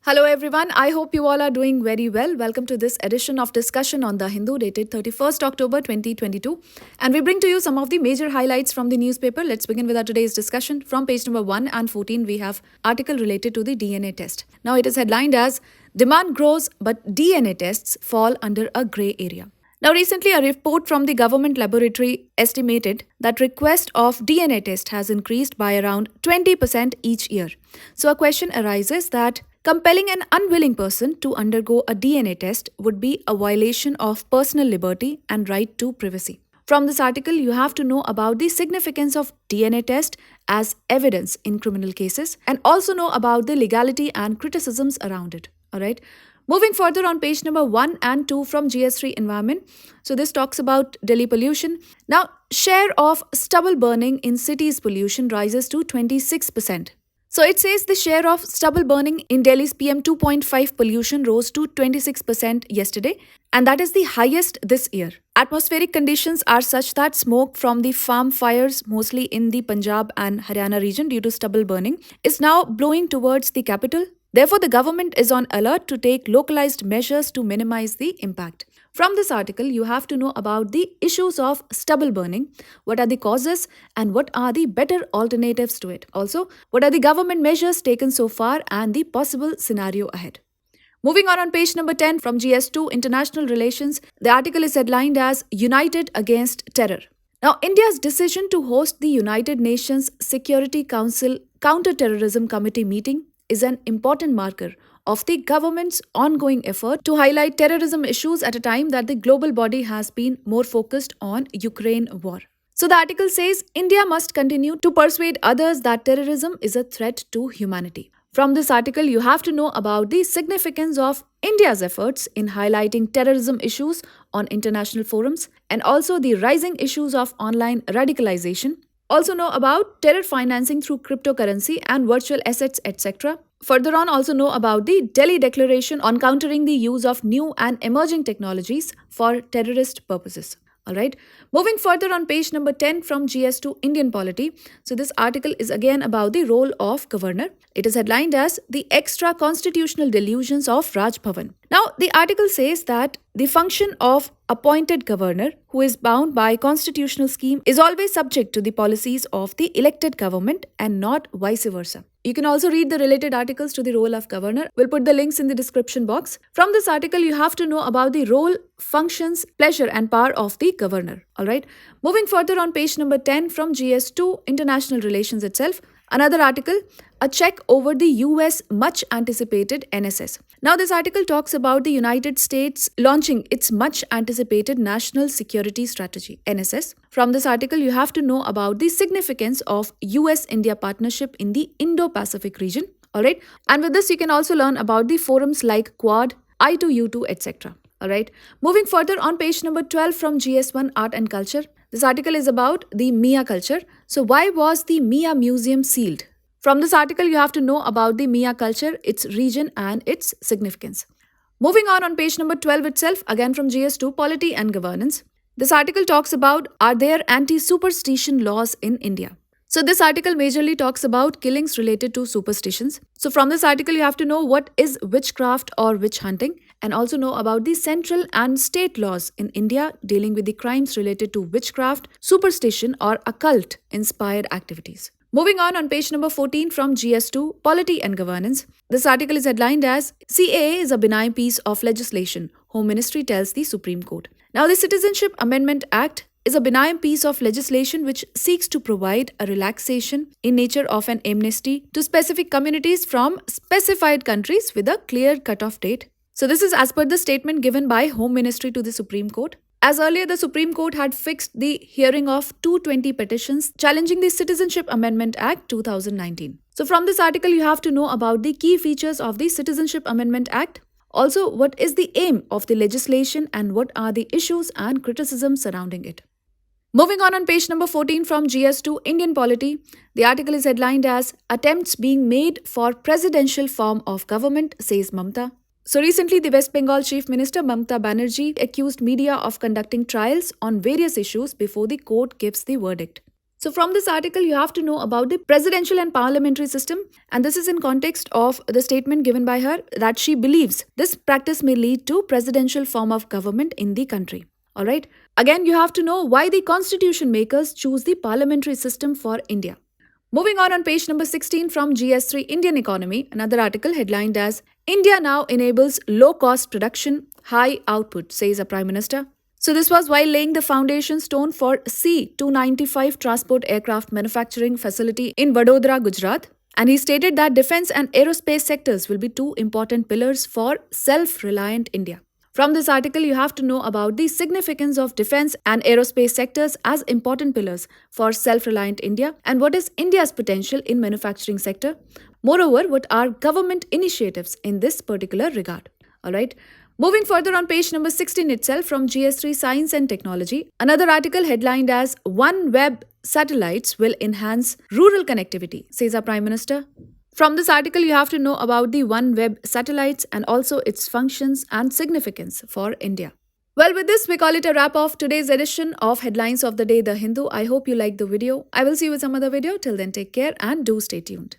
Hello everyone, I hope you all are doing very well. Welcome to this edition of Discussion on the Hindu dated 31st October 2022. And we bring to you some of the major highlights from the newspaper. Let's begin with our today's discussion. From page number 1 and 14, we have article related to the DNA test. Now it is headlined as Demand Grows but DNA Tests Fall Under a Grey Area. Now, recently, a report from the government laboratory estimated that request of DNA test has increased by around 20% each year. So, a question arises that compelling an unwilling person to undergo a DNA test would be a violation of personal liberty and right to privacy. From this article, you have to know about the significance of DNA test as evidence in criminal cases and also know about the legality and criticisms around it. Alright. Moving further on page number 1 and 2 from GS3 Environment. So this talks about Delhi pollution. Now, share of stubble burning in cities pollution rises to 26%. So it says the share of stubble burning in Delhi's PM 2.5 pollution rose to 26% yesterday, and that is the highest this year. Atmospheric conditions are such that smoke from the farm fires, mostly in the Punjab and Haryana region due to stubble burning, is now blowing towards the capital. Therefore, the government is on alert to take localized measures to minimize the impact. From this article, you have to know about the issues of stubble burning, what are the causes and what are the better alternatives to it. Also, what are the government measures taken so far and the possible scenario ahead. Moving on page number 10 from GS2 International Relations, the article is headlined as United Against Terror. Now, India's decision to host the United Nations Security Council Counter-Terrorism Committee meeting is an important marker of the government's ongoing effort to highlight terrorism issues at a time that the global body has been more focused on Ukraine war. So the article says India must continue to persuade others that terrorism is a threat to humanity. From this article, you have to know about the significance of India's efforts in highlighting terrorism issues on international forums and also the rising issues of online radicalization. Also know about terror financing through cryptocurrency and virtual assets, etc. Further on, also know about the Delhi Declaration on countering the use of new and emerging technologies for terrorist purposes. Alright, moving further on page number 10 from GS2 Indian Polity. So this article is again about the role of governor. It is headlined as The Extra Constitutional Delusions of Raj Bhavan. Now, the article says that the function of appointed governor, who is bound by constitutional scheme, is always subject to the policies of the elected government and not vice versa. You can also read the related articles to the role of governor. We'll put the links in the description box. From this article, you have to know about the role, functions, pleasure and power of the governor. Alright. Moving further on page number 10 from GS2 International Relations itself. Another article, a check over the US much anticipated NSS. Now this article talks about the United States launching its much anticipated National Security Strategy, NSS. From this article, you have to know about the significance of US-India partnership in the Indo-Pacific region. Alright, and with this you can also learn about the forums like Quad, I2U2, etc. Alright, moving further on page number 12 from GS1 Art and Culture. This article is about the Miya culture. So why was the Miya Museum sealed? From this article, you have to know about the Miya culture, its region and its significance. Moving on page number 12 itself, again from GS2 Polity and Governance. This article talks about, are there anti-superstition laws in India? So this article majorly talks about killings related to superstitions. So from this article, you have to know what is witchcraft or witch hunting and also know about the central and state laws in India dealing with the crimes related to witchcraft, superstition or occult inspired activities. Moving on page number 14 from GS2 Polity and Governance. This article is headlined as CAA is a benign piece of legislation, Home Ministry tells the Supreme Court. Now the Citizenship Amendment Act is a benign piece of legislation which seeks to provide a relaxation in nature of an amnesty to specific communities from specified countries with a clear cutoff date. So this is as per the statement given by Home Ministry to the Supreme Court. As earlier, the Supreme Court had fixed the hearing of 220 petitions challenging the Citizenship Amendment Act 2019. So from this article, you have to know about the key features of the Citizenship Amendment Act. Also, what is the aim of the legislation and what are the issues and criticisms surrounding it. Moving on page number 14 from GS2 Indian Polity, the article is headlined as Attempts being made for presidential form of government, says Mamata. So recently, the West Bengal Chief Minister Mamata Banerjee accused media of conducting trials on various issues before the court gives the verdict. So from this article, you have to know about the presidential and parliamentary system, and this is in context of the statement given by her that she believes this practice may lead to presidential form of government in the country. All right. Again, you have to know why the constitution makers choose the parliamentary system for India. Moving on page number 16 from GS3 Indian Economy, another article headlined as India now enables low-cost production, high output, says a Prime Minister. So this was while laying the foundation stone for C-295 transport aircraft manufacturing facility in Vadodara, Gujarat. And he stated that defense and aerospace sectors will be two important pillars for self-reliant India. From this article, you have to know about the significance of defense and aerospace sectors as important pillars for self-reliant India and what is India's potential in manufacturing sector. Moreover, what are government initiatives in this particular regard. All right. Moving further on page number 16 itself from GS3 Science and Technology, another article headlined as OneWeb satellites will enhance rural connectivity, says our Prime Minister. From this article, you have to know about the OneWeb satellites and also its functions and significance for India. Well, with this, we call it a wrap of today's edition of Headlines of the Day, The Hindu. I hope you liked the video. I will see you with some other video. Till then, take care and do stay tuned.